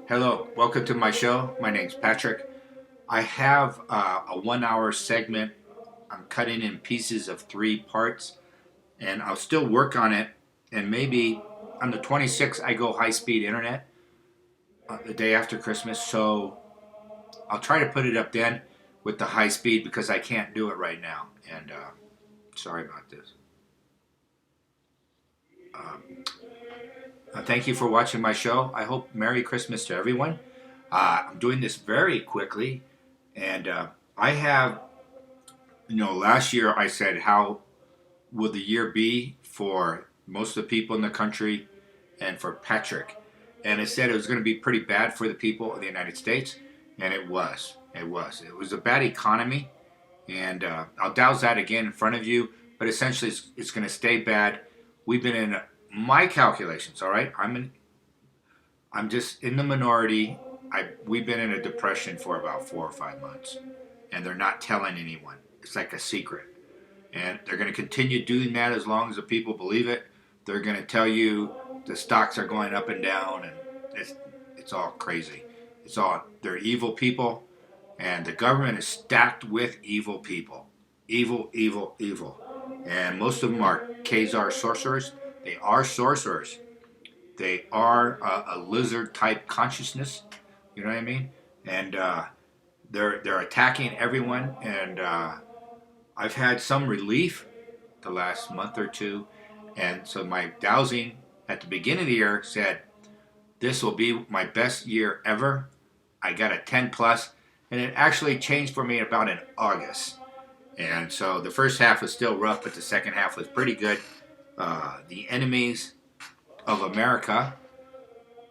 Hello, welcome to my show. My name's Patrick. I have a 1 hour segment. I'm cutting in pieces of 3 parts, and I'll still work on it. And maybe on the 26th, I go high speed internet the day after Christmas. So I'll try to put it up then with the high speed because I can't do it right now. And sorry about this. Um, Thank you for watching my show. I hope Merry Christmas to everyone. I'm doing this very quickly, and I have, last year I said, how will the year be for most of the people in the country and for Patrick? And I said it was going to be pretty bad for the people of the United States, and it was. It was. It was a bad economy, and I'll douse that again in front of you, but essentially it's going to stay bad. We've been in my calculations, all right? I'm just in the minority. We've been in a depression for about 4 or 5 months, and they're not telling anyone. It's like a secret, and they're going to continue doing that as long as the people believe it. They're going to tell you the stocks are going up and down, and it's all crazy. They're evil people, and the government is stacked with evil people, evil, evil, evil, and most of them are Khazar sorcerers. They are sorcerers. They are a lizard type consciousness. You know what I mean? And they're attacking everyone. And I've had some relief the last month or two. And so my dowsing at the beginning of the year said this will be my best year ever. I got a 10 plus, and it actually changed for me about in August. And so the first half was still rough, but the second half was pretty good. The enemies of America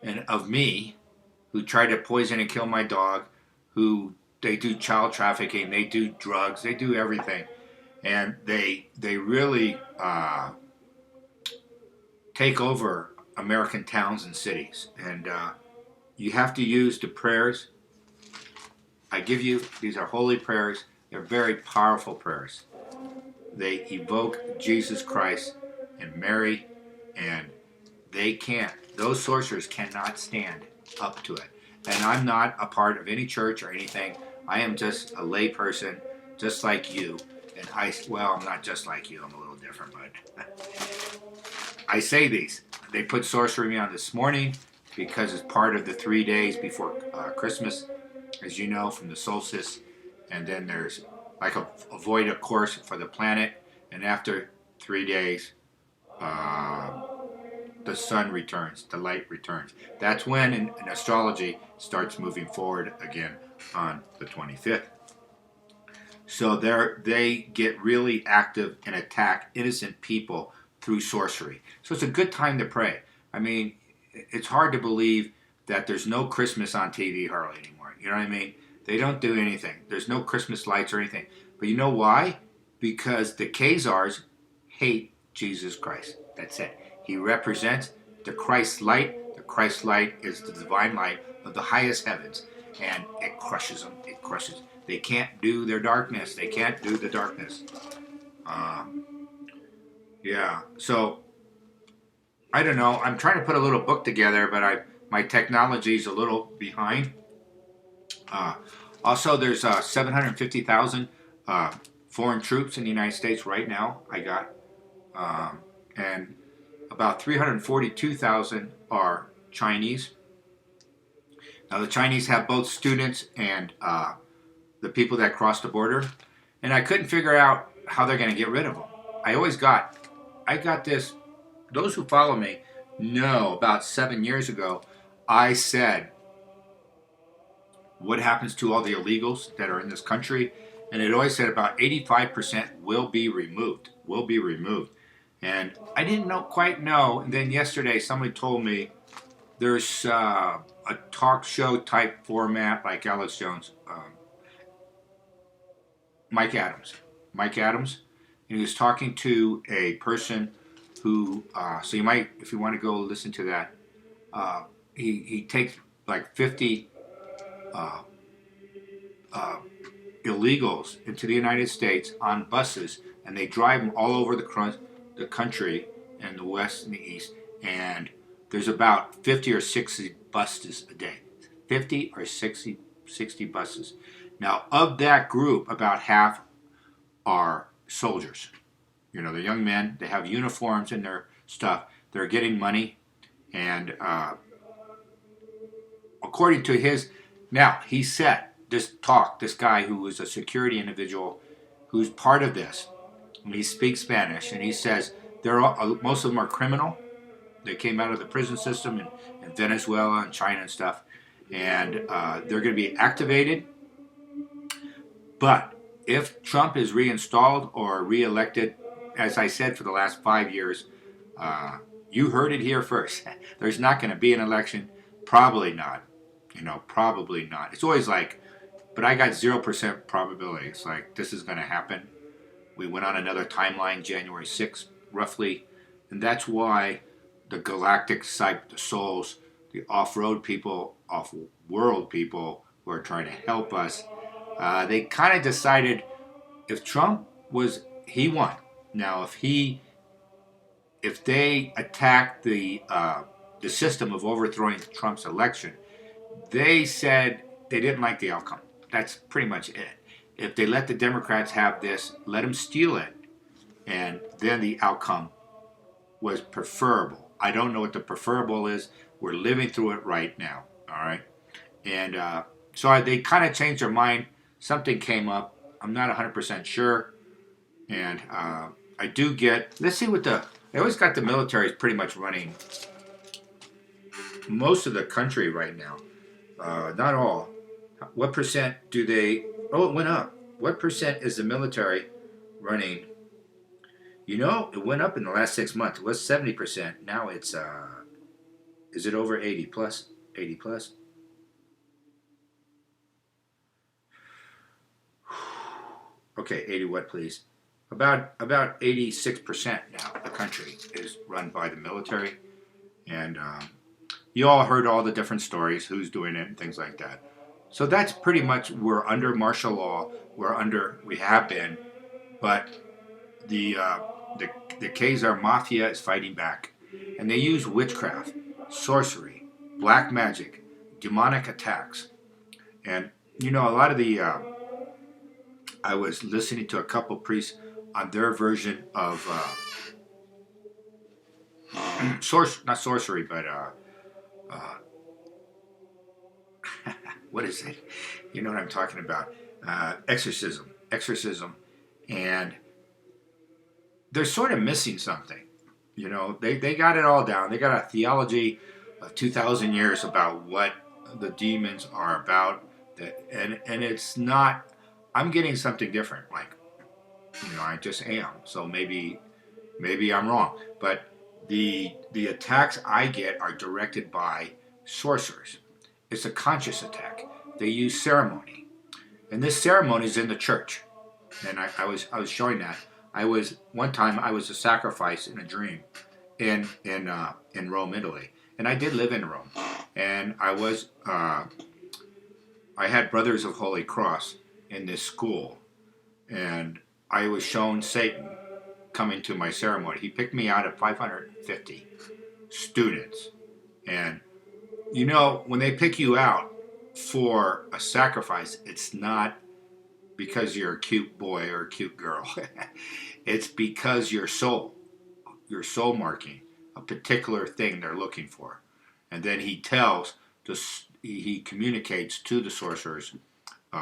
and of me, who try to poison and kill my dog, who they do child trafficking, they do drugs, they do everything, and they really take over American towns and cities. And you have to use the prayers I give you. These are holy prayers. They're very powerful prayers. They evoke Jesus Christ and Mary, and those sorcerers cannot stand up to it. And I'm not a part of any church or anything. I am just a lay person, just like you. And I'm not just like you, I'm a little different, but I say these. They put sorcery on this morning because it's part of the 3 days before Christmas, as you know, from the solstice. And then there's like a void, of course, for the planet. And after 3 days, the sun returns, the light returns. That's when in astrology starts moving forward again on the 25th. So they get really active and attack innocent people through sorcery. So it's a good time to pray. I mean, it's hard to believe that there's no Christmas on TV hardly anymore. You know what I mean? They don't do anything. There's no Christmas lights or anything. But you know why? Because the Khazars hate Jesus Christ. That's it. He represents the Christ light. The Christ light is the divine light of the highest heavens, and it crushes them. It crushes. They can't do their darkness. They can't do the darkness. Yeah. So I don't know. I'm trying to put a little book together, but my technology's a little behind. Uh, Also, there's 750,000 foreign troops in the United States right now. I got, and about 342,000 are Chinese. Now, the Chinese have both students and the people that cross the border, and I couldn't figure out how they're going to get rid of them. I got this. Those who follow me know about 7 years ago, I said, what happens to all the illegals that are in this country? And it always said about 85% will be removed. Will be removed. And I didn't quite know. And then yesterday, somebody told me there's a talk show type format like Alex Jones, Mike Adams. Mike Adams. And he was talking to a person who, so you might, if you want to go listen to that, he takes like 50 illegals into the United States on buses, and they drive them all over the country and the west and the east. And there's about 50 or 60 buses a day. 50 or 60 buses. Now, of that group, about half are soldiers. You know, the young men, they have uniforms and their stuff. They're getting money. And according to his, now, he said, this guy who is a security individual who's part of this, and he speaks Spanish, and he says they're all, most of them are criminal. They came out of the prison system in Venezuela and China and stuff, and they're going to be activated. But if Trump is reinstalled or reelected, as I said for the last 5 years, you heard it here first. There's not going to be an election. Probably not. You know, probably not. It's always like, but I got 0% probability. It's like, this is going to happen. We went on another timeline, January 6th, roughly. And that's why the galactic psych, the souls, the off-road people, off-world people who are trying to help us, they kind of decided if Trump was, he won. Now, if they attacked the system of overthrowing Trump's election, they said they didn't like the outcome. That's pretty much it. If they let the Democrats have this, let them steal it, and then the outcome was preferable. I don't know what the preferable is. We're living through it right now, all right? And so they kind of changed their mind. Something came up. I'm not 100% sure. And I do get, let's see what they always got the military pretty much running most of the country right now. Not all. What percent do they, oh, it went up. What percent is the military running? You know, it went up in the last 6 months. It was 70%. Now it's, is it over 80 plus? 80 plus? Okay, 80 what, please? About 86% now. The country is run by the military, and you all heard all the different stories, who's doing it, and things like that. So that's pretty much, we're under martial law. We have been, but the Khazar mafia is fighting back, and they use witchcraft, sorcery, black magic, demonic attacks, and you know a lot of the. I was listening to a couple priests on their version of not sorcery, but what is it? You know what I'm talking about? Exorcism, and they're sort of missing something. You know, they got it all down. They got a theology of 2,000 years about what the demons are about, and it's not. I'm getting something different. Like, you know, I just am. So maybe I'm wrong. But the attacks I get are directed by sorcerers. It's a conscious attack. They use ceremony, and this ceremony is in the church. And I was showing that. One time I was a sacrifice in a dream in Rome, Italy, and I did live in Rome, and I had Brothers of Holy Cross in this school, and I was shown Satan coming to my ceremony. He picked me out of 550 students, and you know, when they pick you out for a sacrifice, it's not because you're a cute boy or a cute girl. It's because your soul marking a particular thing they're looking for, and then he communicates to the sorcerers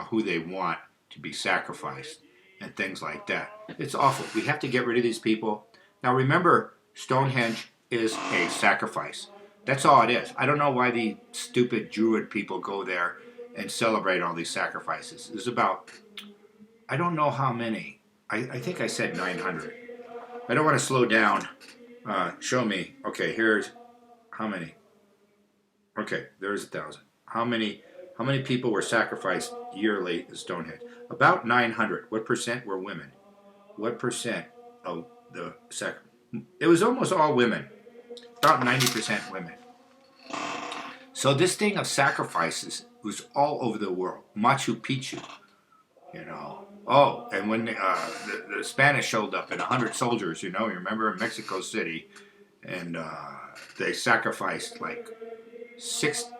who they want to be sacrificed and things like that. It's awful. We have to get rid of these people. Now remember, Stonehenge is a sacrifice. That's all it is. I don't know why the stupid Druid people go there and celebrate all these sacrifices. There's about, I don't know how many. I think I said 900. I don't want to slow down. Show me. Okay, here's how many. Okay, there's 1,000. How many people were sacrificed yearly at Stonehenge? About 900. What percent were women? What percent of the It was almost all women. About 90% women. So this thing of sacrifices was all over the world. Machu Picchu, you know. Oh, and when the Spanish showed up and 100 soldiers, you know, you remember in Mexico City, and they sacrificed like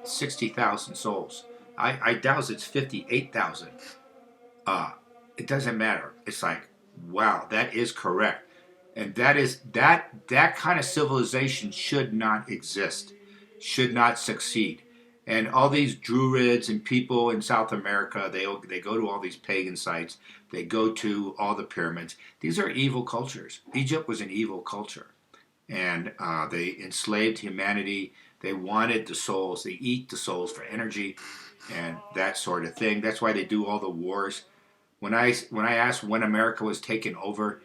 60,000 souls. I doubt it's 58,000. Uh, it doesn't matter. It's like, wow, that is correct. And that kind of civilization should not exist, should not succeed. And all these druids and people in South America, they go to all these pagan sites. They go to all the pyramids. These are evil cultures. Egypt was an evil culture, and they enslaved humanity. They wanted the souls. They eat the souls for energy, and that sort of thing. That's why they do all the wars. When I asked when America was taken over,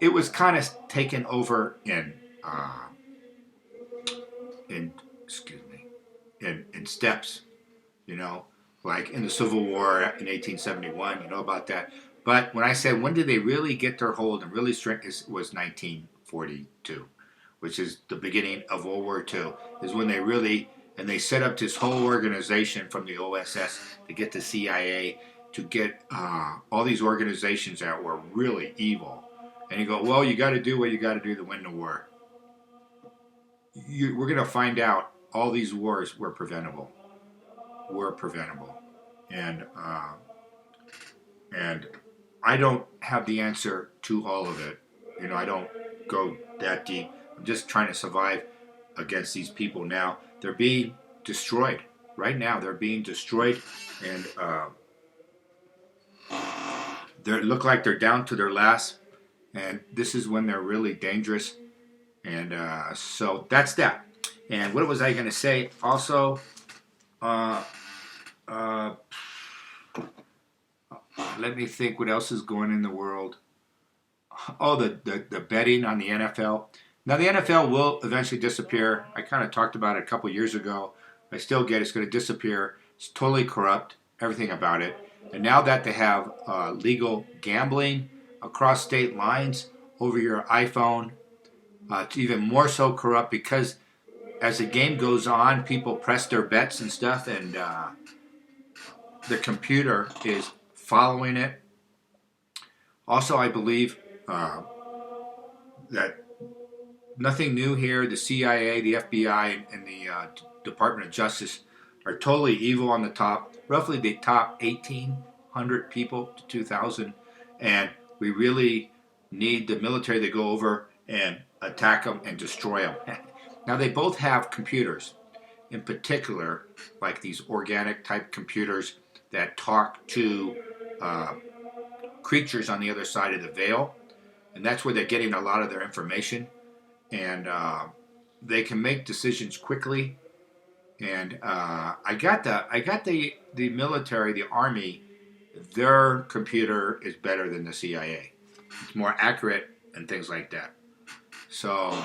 it was kind of taken over in excuse me in steps, you know, like in the Civil War in 1871. You know about that. But when I said when did they really get their hold and really strength, it was 1942, which is the beginning of World War II. Is when they really and they set up this whole organization from the OSS to get the CIA to get all these organizations that were really evil. And you go, well, you got to do what you got to do to win the war. We're going to find out all these wars were preventable. Were preventable, and and I don't have the answer to all of it. You know, I don't go that deep. I'm just trying to survive against these people now. They're being destroyed right now. They're being destroyed, and they look like they're down to their last. And this is when they're really dangerous. And so that's that. And what was I going to say? Also, let me think what else is going in the world. Oh, the betting on the NFL. Now, the NFL will eventually disappear. I kind of talked about it a couple years ago. I still get it's going to disappear. It's totally corrupt, everything about it. And now that they have legal gambling across state lines over your iPhone, it's even more so corrupt because as the game goes on, people press their bets and stuff, and the computer is following it. Also, I believe that nothing new here. The CIA, the FBI, and the Department of Justice are totally evil on the top. Roughly the top 1,800 people to 2,000. And we really need the military to go over and attack them and destroy them. Now, they both have computers. In particular, like these organic type computers that talk to creatures on the other side of the veil. And that's where they're getting a lot of their information. And they can make decisions quickly. And I got the military, the army. Their computer is better than the CIA. It's more accurate and things like that. So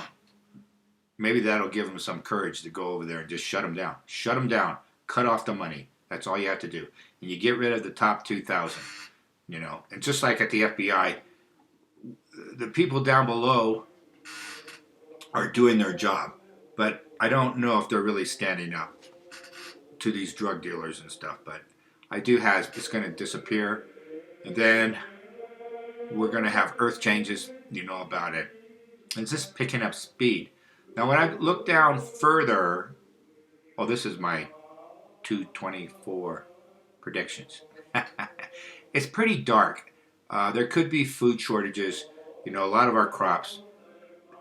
maybe that'll give them some courage to go over there and just shut them down. Shut them down. Cut off the money. That's all you have to do. And you get rid of the top 2,000. You know, and just like at the FBI, the people down below are doing their job, but I don't know if they're really standing up to these drug dealers and stuff. But I do have it's going to disappear, and then we're going to have earth changes. You know about it. And it's just picking up speed. Now, when I look down further, oh, this is my 224 predictions. It's pretty dark. There could be food shortages. You know, a lot of our crops.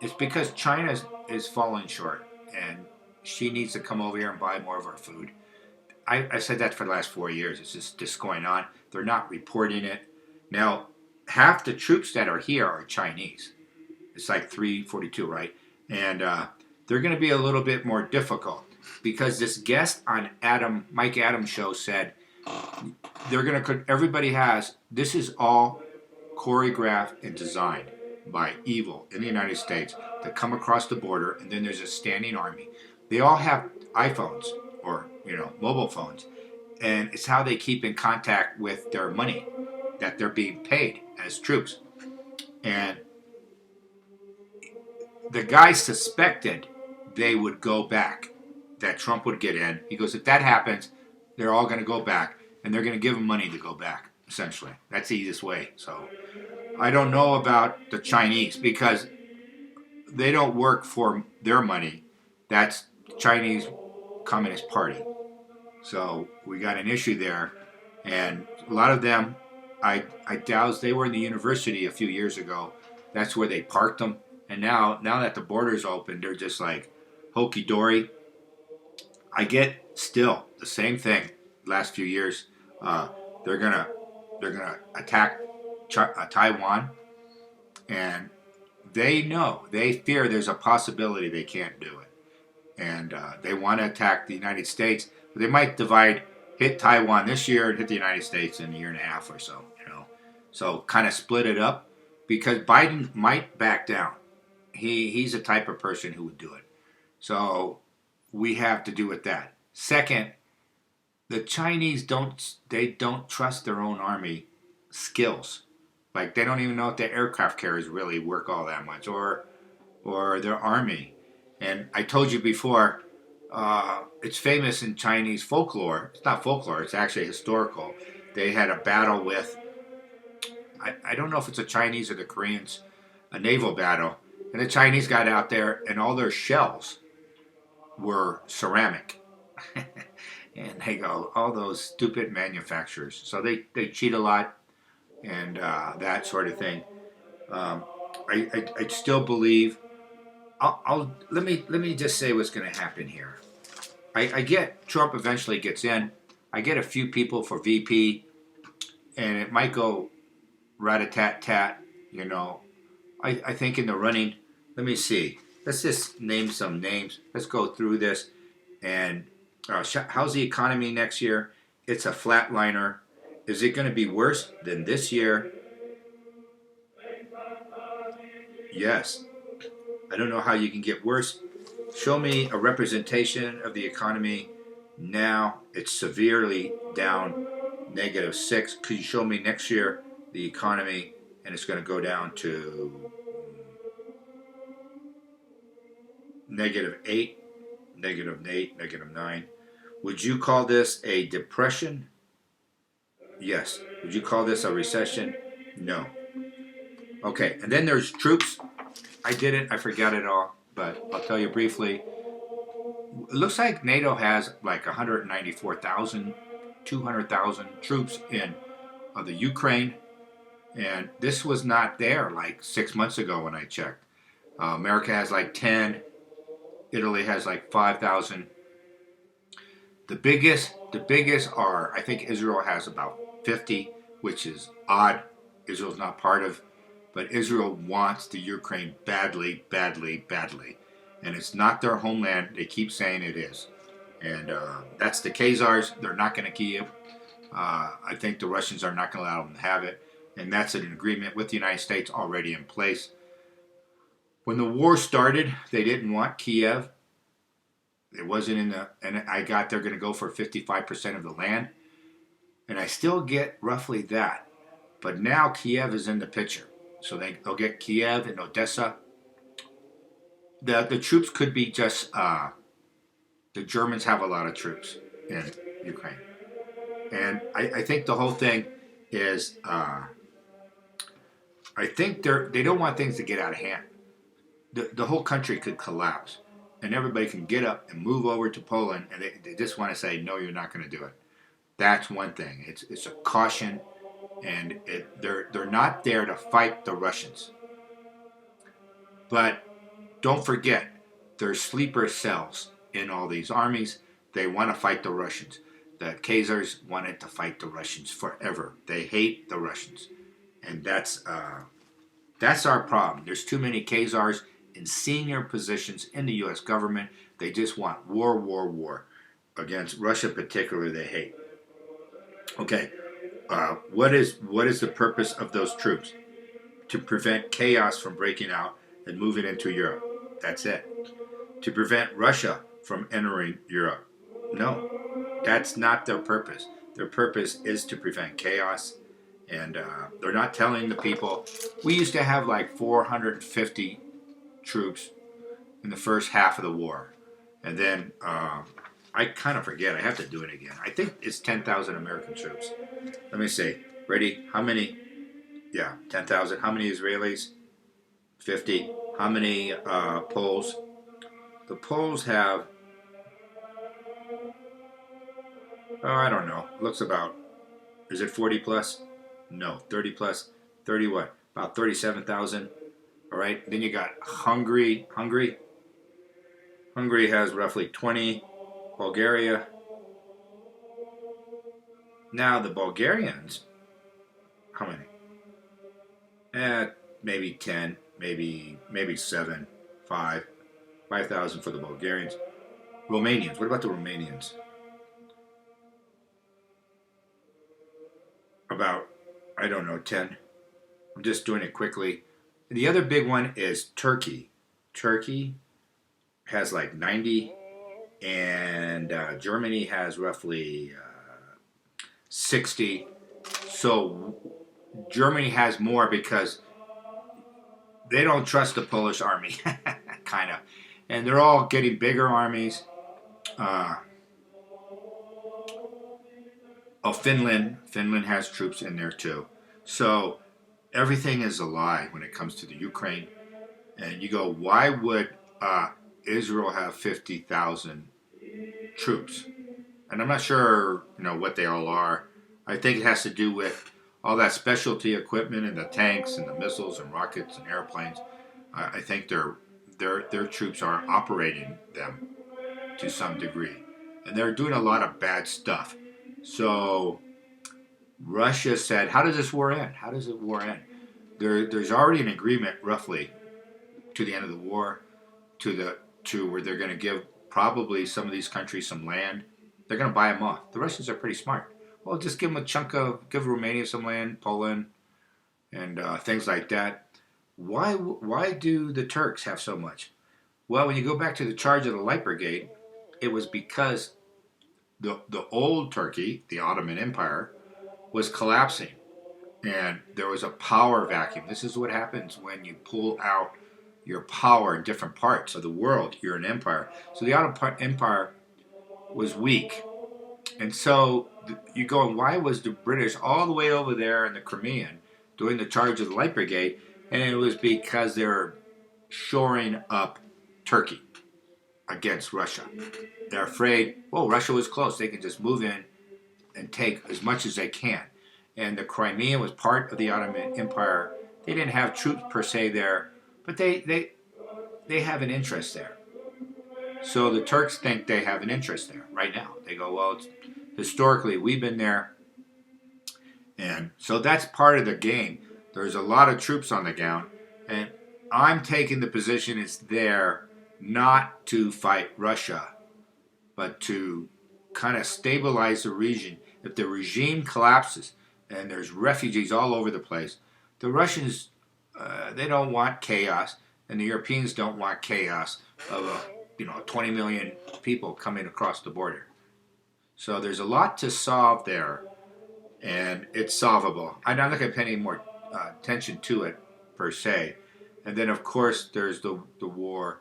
It's because China is falling short, and she needs to come over here and buy more of our food. I said that for the last 4 years. It's just going on. They're not reporting it. Now, half the troops that are here are Chinese. It's like 342, right? And they're going to be a little bit more difficult because this guest on Mike Adams' show said they're going to. Everybody has. This is all choreographed and designed by evil in the United States to come across the border, and then there's a standing army. They all have iPhones or mobile phones, and it's how they keep in contact with their money that they're being paid as troops. And the guy suspected they would go back, that Trump would get in. He goes, if that happens, they're all going to go back, and they're going to give them money to go back, essentially. That's the easiest way. So I don't know about the Chinese because they don't work for their money. That's Chinese Communist Party. So we got an issue there, and a lot of them, I doubt they were in the university a few years ago. That's where they parked them, and now that the border's open, they're just like hokey dory. I get still the same thing. Last few years, uh, they're gonna they're gonna attack Taiwan, and they fear there's a possibility they can't do it, and they want to attack the United States. But they might hit Taiwan this year and hit the United States in a year and a half or so. So kind of split it up because Biden might back down. He's the type of person who would do it. So we have to do with that. Second, the Chinese don't trust their own army skills. Like they don't even know if the aircraft carriers really work all that much, or their army. And I told you before, it's famous in Chinese folklore. It's not folklore; it's actually historical. They had a battle with I don't know if it's the Chinese or the Koreans, a naval battle, and the Chinese got out there, and all their shells were ceramic. And they go, all those stupid manufacturers. So they cheat a lot and that sort of thing. I still believe. Let me just say what's going to happen here. I get Trump eventually gets in. I get a few people for VP, and it might go rat-a-tat-tat. I think in the running. Let me see. Let's just name some names. Let's go through this. And how's the economy next year? It's a flatliner. Is it going to be worse than this year? Yes. I don't know how you can get worse. Show me a representation of the economy now. It's severely down, -6. Could you show me next year the economy and it's going to go down to -8, -8, -9? Would you call this a depression? Yes. Would you call this a recession? No. Okay, and then there's troops. I forgot it all, but I'll tell you briefly. It looks like NATO has like 194,000, 200,000 troops in the Ukraine, and this was not there like 6 months ago when I checked. America has like 10, Italy has like 5,000. The biggest are, I think Israel has about 50, which is odd. Israel's not part of, but Israel wants the Ukraine badly, badly, badly. And it's not their homeland. They keep saying it is. And that's the Khazars. They're not going to Kiev. I think the Russians are not going to allow them to have it. And that's an agreement with the United States already in place. When the war started, they didn't want Kiev. It wasn't in the, and I got they're going to go for 55% of the land. And I still get roughly that. But now Kiev is in the picture. So they'll get Kiev and Odessa. The troops could be just, the Germans have a lot of troops in Ukraine. And I think the whole thing is, I think they don't want things to get out of hand. The whole country could collapse. And everybody can get up and move over to Poland, and they just want to say, no, you're not going to do it. That's one thing. It's a caution, and they're not there to fight the Russians. But don't forget, there's sleeper cells in all these armies. They want to fight the Russians. The Khazars wanted to fight the Russians forever. They hate the Russians, and that's our problem. There's too many Khazars in senior positions in the U.S. government. They just want war, war, war against Russia, particularly. They hate. Okay, what is the purpose of those troops? To prevent chaos from breaking out and moving into Europe. That's it. To prevent Russia from entering Europe. No, that's not their purpose. Their purpose is to prevent chaos, and they're not telling the people. We used to have like 450 troops in the first half of the war, and then I kind of forget. I have to do it again. I think it's 10,000 American troops. Let me see. Ready? How many? Yeah, 10,000. How many Israelis? 50. How many Poles? The Poles have Oh, I don't know. Looks about, is it 40 plus? No, 30 plus. 30 what? About 37,000. All right. Then you got Hungary. Hungary has roughly 20. Bulgaria. Now the Bulgarians, how many? Maybe 10, maybe 7, 5, 5,000 for the Bulgarians. Romanians. What about the Romanians? About, I don't know, 10. I'm just doing it quickly. The other big one is Turkey. Turkey has like 90, and Germany has roughly 60. So Germany has more because they don't trust the Polish army, kind of. And they're all getting bigger armies. Uh, Finland. Finland has troops in there too. So everything is a lie when it comes to the Ukraine. And you go, why would Israel have 50,000 troops? And I'm not sure, what they all are. I think it has to do with all that specialty equipment and the tanks and the missiles and rockets and airplanes. I think their troops are operating them to some degree, and they're doing a lot of bad stuff. So Russia said, "How does this war end? How does it war end?" There's already an agreement, roughly, to the end of the war, to where they're going to give probably some of these countries some land. They're going to buy them off. The Russians are pretty smart. Well, just give them a chunk of, give Romania some land, Poland, and things like that. Why do the Turks have so much? Well, when you go back to the charge of the Light Brigade, it was because the old Turkey, the Ottoman Empire, was collapsing, and there was a power vacuum. This is what happens when you pull out your power in different parts of the world. You're an empire. So the Ottoman Empire was weak, and so you go, why was the British all the way over there in the Crimean doing the charge of the Light Brigade? And it was because they were shoring up Turkey against Russia. They're afraid, well, Russia was close. They can just move in and take as much as they can. And the Crimea was part of the Ottoman Empire. They didn't have troops per se there, but they have an interest there. So the Turks think they have an interest there right now. They go, well, historically, we've been there. And so that's part of the game. There's a lot of troops on the ground. And I'm taking the position it's there not to fight Russia, but to kind of stabilize the region. If the regime collapses and there's refugees all over the place, the Russians, they don't want chaos, and the Europeans don't want chaos of 20 million people coming across the border. So there's a lot to solve there, and it's solvable. I'm not going to pay any more attention to it per se. And then, of course, there's the war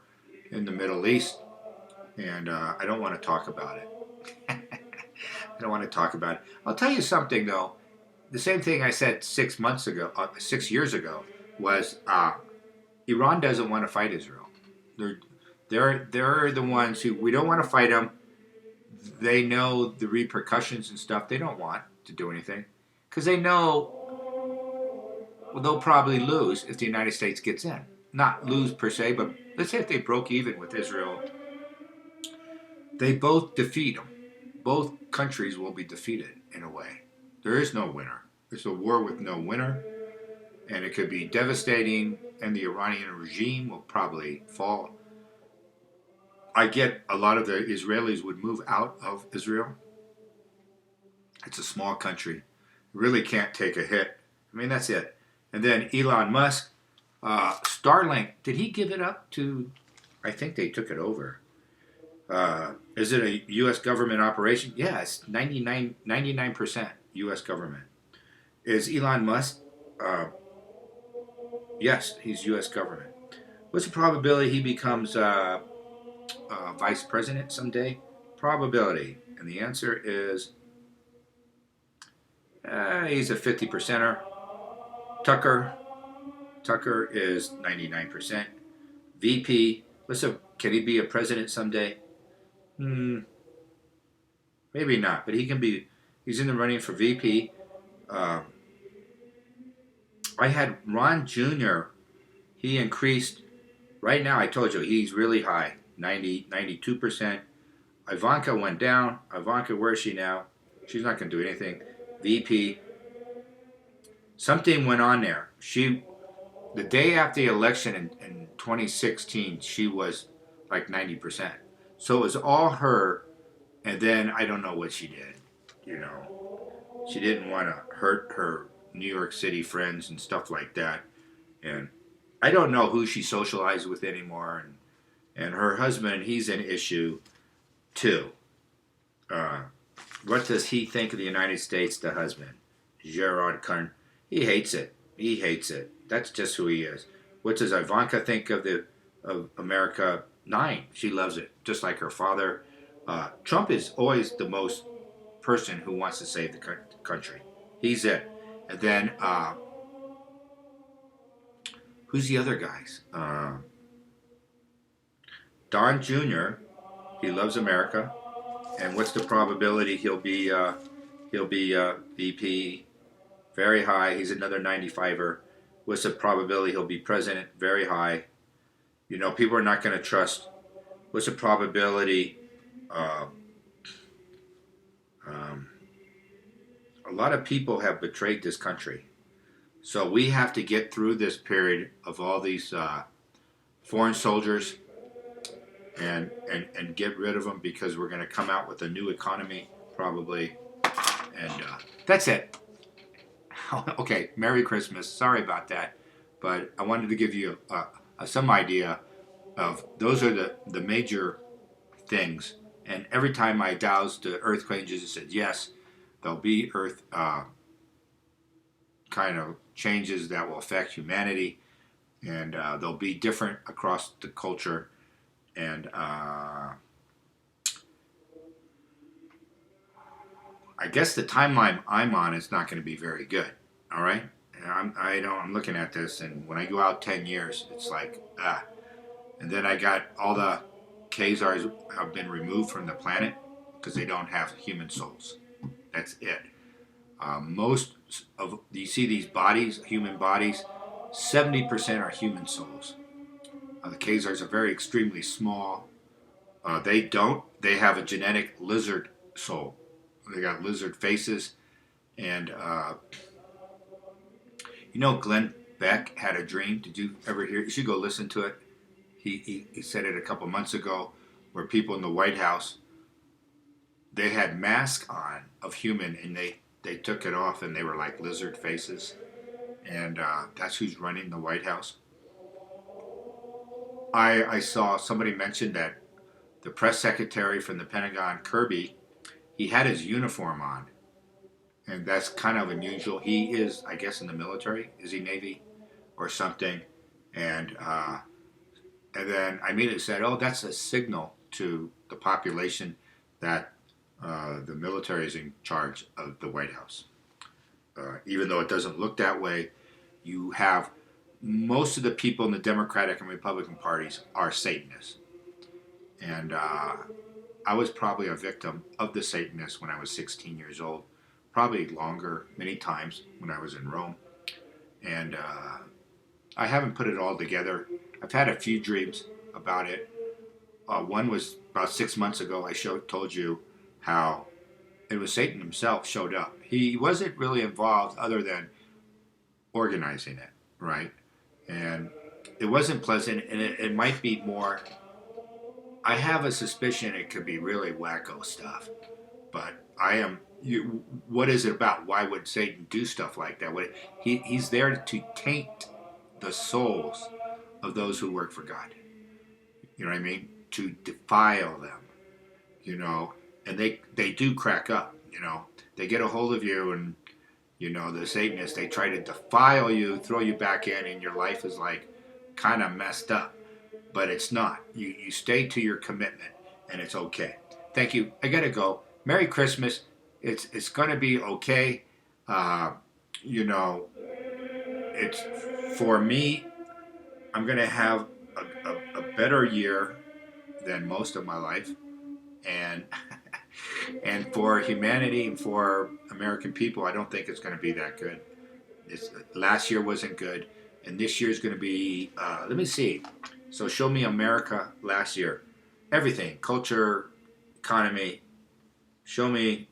in the Middle East, and I don't want to talk about it. I don't want to talk about it. I'll tell you something, though. The same thing I said 6 years ago, was Iran doesn't want to fight Israel. They're the ones who, we don't want to fight them. They know the repercussions and stuff. They don't want to do anything because they know, well, they'll probably lose if the United States gets in. Not lose per se, but let's say if they broke even with Israel, they both defeat them. Both countries will be defeated in a way. There is no winner. It's a war with no winner, and it could be devastating, and the Iranian regime will probably fall. I get a lot of the Israelis would move out of Israel. It's a small country. Really can't take a hit. I mean, that's it. And then Elon Musk, Starlink, did he give it up to, I think they took it over. Is it a U.S. government operation? Yeah, it's 99% U.S. government. Is Elon Musk? Yes, he's U.S. government. What's the probability he becomes vice president someday? Probability. And the answer is he's a 50%er. Tucker is 99%. VP, can he be a president someday? Maybe maybe not, but he can be. He's in the running for VP. Uh, I had Ron Jr. He increased. Right now, I told you he's really high, 92%. Ivanka went down. Ivanka, where is she now? She's not going to do anything. VP. Something went on there. The day after the election in 2016, she was like 90%. So it was all her, and then I don't know what she did. You know, she didn't want to hurt her New York City friends and stuff like that. And I don't know who she socialized with anymore. And her husband, he's an issue too. Uh, what does he think of the United States, the husband? Gerard Kern. He hates it. He hates it. That's just who he is. What does Ivanka think of America? 9. She loves it, just like her father. Trump is always the most person who wants to save the country. He's it. And then who's the other guys? Don Jr. He loves America. And what's the probability he'll be VP? Very high. He's another 95er. What's the probability he'll be president? Very high. You know, people are not going to trust. What's the probability? A lot of people have betrayed this country. So we have to get through this period of all these foreign soldiers and get rid of them, because we're going to come out with a new economy probably. And that's it. Okay, Merry Christmas. Sorry about that. But I wanted to give you some idea of those are the major things. And every time I doused the earthquake, Jesus said, yes, there'll be earth kind of changes that will affect humanity. And they'll be different across the culture. And I guess the timeline I'm on is not going to be very good. All right, and I'm looking at this, and when I go out 10 years, it's like And then I got all the Khazars have been removed from the planet because they don't have human souls. That's it. Most of you see these bodies, human bodies, 70% are human souls. The Khazars are very extremely small. They have a genetic lizard soul. They got lizard faces. And, Glenn Beck had a dream. Did you ever hear? You should go listen to it. He said it a couple months ago, where people in the White House, they had masks on of human, and they took it off, and they were like lizard faces. And that's who's running the White House. I saw somebody mention that the press secretary from the Pentagon, Kirby, he had his uniform on. And that's kind of unusual. He is, I guess, in the military. Is he Navy or something? And then I immediately said, oh, that's a signal to the population that the military is in charge of the White House. Even though it doesn't look that way, you have most of the people in the Democratic and Republican parties are Satanists. And I was probably a victim of the Satanists when I was 16 years old. Probably longer, many times when I was in Rome. And I haven't put it all together. I've had a few dreams about it. One was about 6 months ago. I told you how it was Satan himself showed up. He wasn't really involved other than organizing it, right? And it wasn't pleasant, and it might be more. I have a suspicion it could be really wacko stuff, but what is it about? Why would Satan do stuff like that? He's there to taint the souls of those who work for God. You know what I mean? To defile them, and they do crack up, They get a hold of you, and, the Satanists, they try to defile you, throw you back in, and your life is like kind of messed up. But it's not. You stay to your commitment, and it's okay. Thank you. I got to go. Merry Christmas. It's going to be okay. It's for me, I'm going to have a better year than most of my life. And And for humanity and for American people, I don't think it's going to be that good. Last year wasn't good, and this year is going to be. Let me see. So show me America last year. Everything, culture, economy. Show me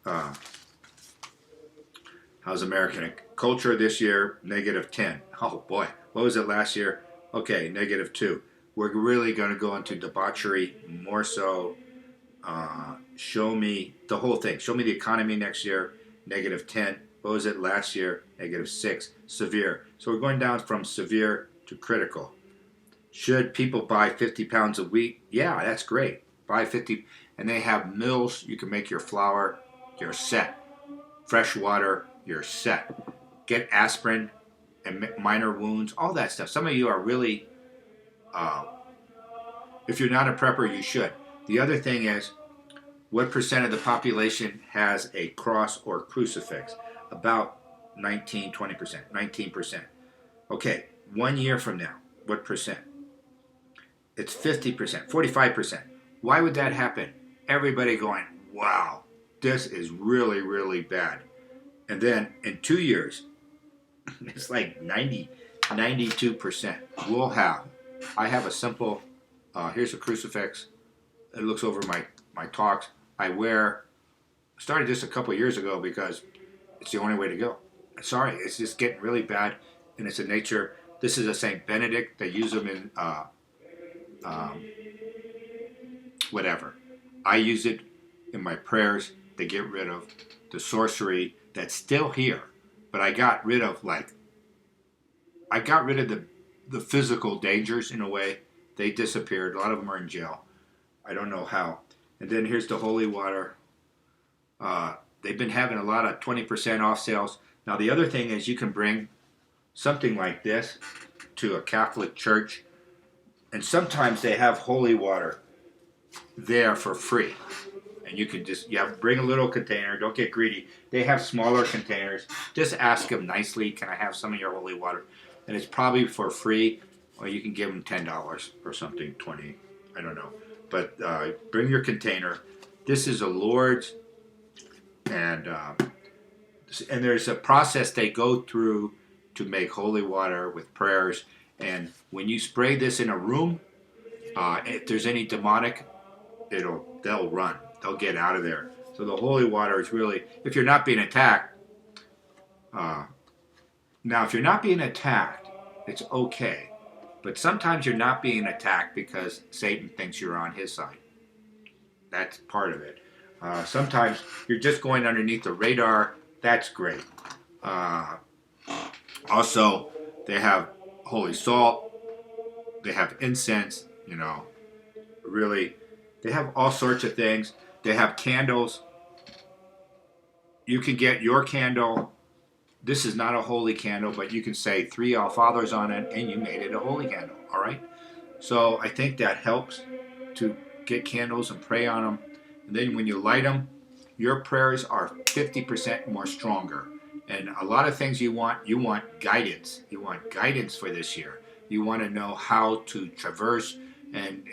how's American culture this year, -10. Oh boy, what was it last year? Okay, -2. We're really going to go into debauchery more so. Show me the whole thing. Show me the economy next year, -10. What was it last year? -6. Severe. So we're going down from severe to critical. Should people buy 50 pounds of wheat? Yeah, that's great. Buy 50, and they have mills. You can make your flour. You're set. Fresh water. You're set. Get aspirin and minor wounds. All that stuff. Some of you are really. If you're not a prepper, you should. The other thing is, what percent of the population has a cross or crucifix? About 19, 20%, 19%. Okay, 1 year from now, what percent? It's 50%, 45%. Why would that happen? Everybody going, wow, this is really, really bad. And then in 2 years, it's like 90, 92%. I have a simple, here's a crucifix. It looks over my talks. I started this a couple of years ago because it's the only way to go. Sorry, it's just getting really bad, and it's a nature. This is a Saint Benedict. They use them in whatever. I use it in my prayers to get rid of the sorcery that's still here. But I got rid of the physical dangers in a way. They disappeared. A lot of them are in jail. I don't know how. And then here's the holy water. They've been having a lot of 20% off sales. Now the other thing is you can bring something like this to a Catholic church, and sometimes they have holy water there for free. And you can just bring a little container. Don't get greedy. They have smaller containers. Just ask them nicely, can I have some of your holy water? And it's probably for free, or you can give them $10 or something, 20, I don't know. But bring your container. This is a Lord's, and there's a process they go through to make holy water with prayers. And when you spray this in a room, if there's any demonic, they'll run. They'll get out of there. So the holy water is really, if you're not being attacked. Now, if you're not being attacked, it's okay. But sometimes you're not being attacked because Satan thinks you're on his side. That's part of it. Sometimes you're just going underneath the radar. That's great. Also, they have holy salt. They have incense, really. They have all sorts of things. They have candles. You can get your candle. This is not a holy candle, but you can say 3 All Fathers on it, and you made it a holy candle, all right? So I think that helps to get candles and pray on them. And then when you light them, your prayers are 50% more stronger. And a lot of things you want guidance. You want guidance for this year. You want to know how to traverse, and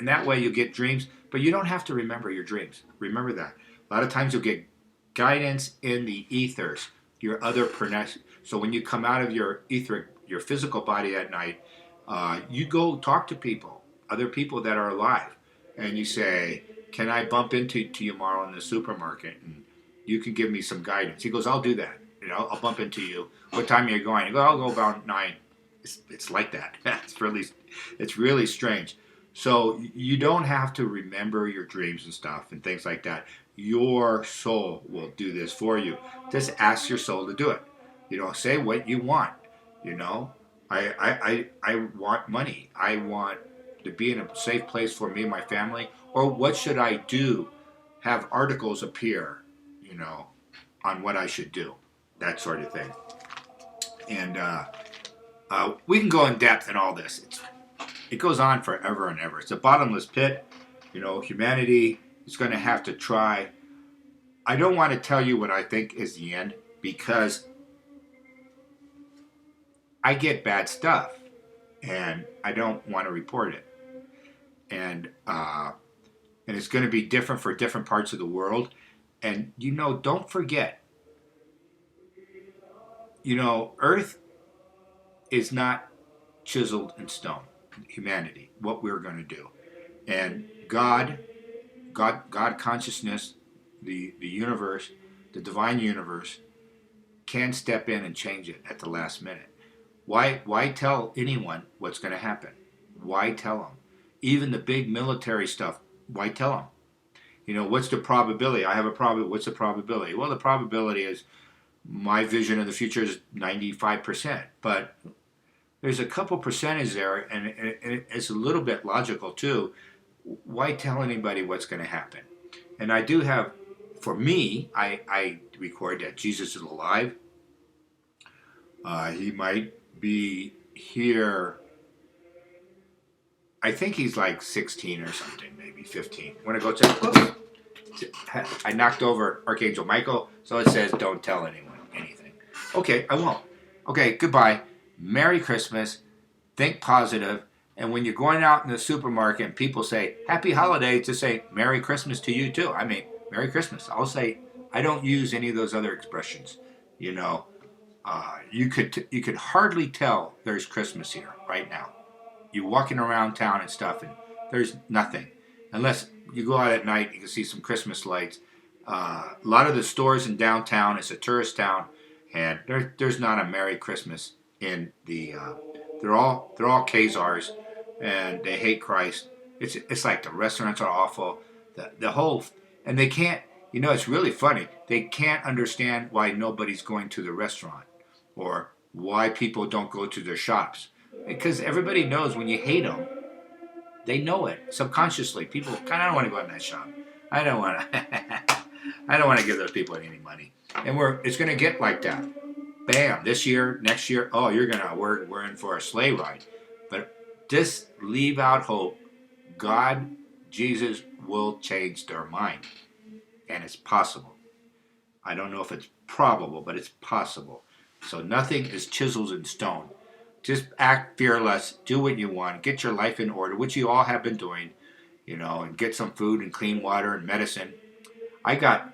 that way you get dreams. But you don't have to remember your dreams. Remember that. A lot of times you'll get guidance in the ethers. Your other so when you come out of your etheric, your physical body at night, you go talk to people, other people that are alive, and you say, "Can I bump into you tomorrow in the supermarket? And you can give me some guidance." He goes, "I'll do that. I'll bump into you. What time are you going?" I go, "I'll go about 9." It's like that. It's really strange. So you don't have to remember your dreams and stuff and things like that. Your soul will do this for you. Just ask your soul to do it. Say what you want. I want money. I want to be in a safe place for me and my family. Or what should I do? Have articles appear, on what I should do. That sort of thing. And we can go in depth in all this. It goes on forever and ever. It's a bottomless pit. Humanity is going to have to try. I don't want to tell you what I think is the end, because I get bad stuff and I don't want to report it. And it's going to be different for different parts of the world. And don't forget, Earth is not chiseled in stone. Humanity, what we're going to do, and God consciousness, the universe, the divine universe, can step in and change it at the last minute. Why tell anyone what's going to happen? Why tell them? Even the big military stuff. Why tell them? What's the probability? I have a probability. What's the probability? Well, the probability is my vision of the future is 95%, but there's a couple percentage there, and it's a little bit logical too. Why tell anybody what's going to happen? And I do have, for me, I record that Jesus is alive. He might be here. I think he's like 16 or something, maybe 15. Want to go to? I knocked over Archangel Michael, so it says don't tell anyone anything. Okay, I won't. Okay, goodbye. Merry Christmas. Think positive. And when you're going out in the supermarket and people say Happy Holidays, to say Merry Christmas to you too. I mean, Merry Christmas. I'll say, I don't use any of those other expressions. You could hardly tell there's Christmas here right now. You're walking around town and stuff, and there's nothing. Unless you go out at night, you can see some Christmas lights. A lot of the stores in downtown, it's a tourist town, and there's not a Merry Christmas in the. They're all Khazars, and they hate Christ. It's like the restaurants are awful. The whole, and they can't. It's really funny. They can't understand why nobody's going to the restaurant, or why people don't go to their shops. Because everybody knows when you hate them, they know it subconsciously. People kind of don't want to go in that shop. I don't want to. I don't want to give those people any money. And it's going to get like that. Bam! This year, next year, oh, we're in for a sleigh ride. But just leave out hope. God, Jesus will change their mind, and it's possible. I don't know if it's probable, but it's possible. So nothing is chiseled in stone. Just act fearless, do what you want, get your life in order, which you all have been doing, and get some food and clean water and medicine. I got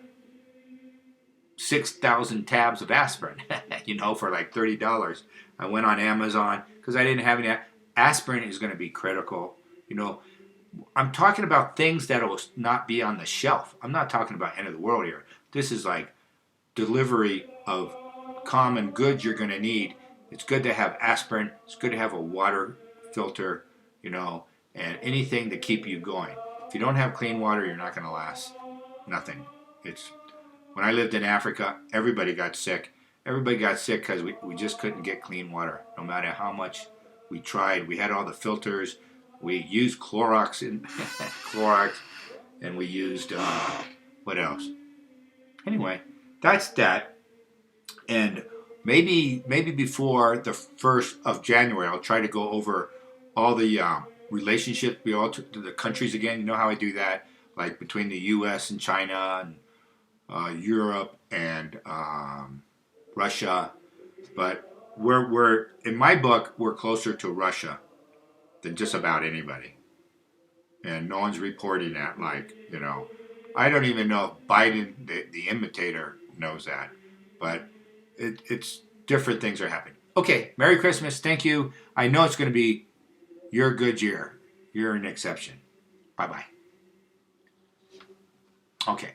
6,000 tabs of aspirin, for like $30. I went on Amazon because I didn't have any. Aspirin is going to be critical. I'm talking about things that will not be on the shelf. I'm not talking about end of the world here. This is like delivery of common goods you're going to need. It's good to have aspirin. It's good to have a water filter, and anything to keep you going. If you don't have clean water, you're not going to last. Nothing. When I lived in Africa, everybody got sick. Everybody got sick because we just couldn't get clean water. No matter how much we tried. We had all the filters. We used Clorox, and we used, what else? Anyway, that's that. And maybe before the 1st of January, I'll try to go over all the relationships to the countries again. You know how I do that, like between the U.S. and China and Europe and Russia. But we're in my book, we're closer to Russia than just about anybody, and no one's reporting that. I don't even know if Biden, the imitator, knows that, but it's different things are happening. Okay, Merry Christmas. Thank you. I know it's going to be your good year. You're an exception. Bye-bye. Okay.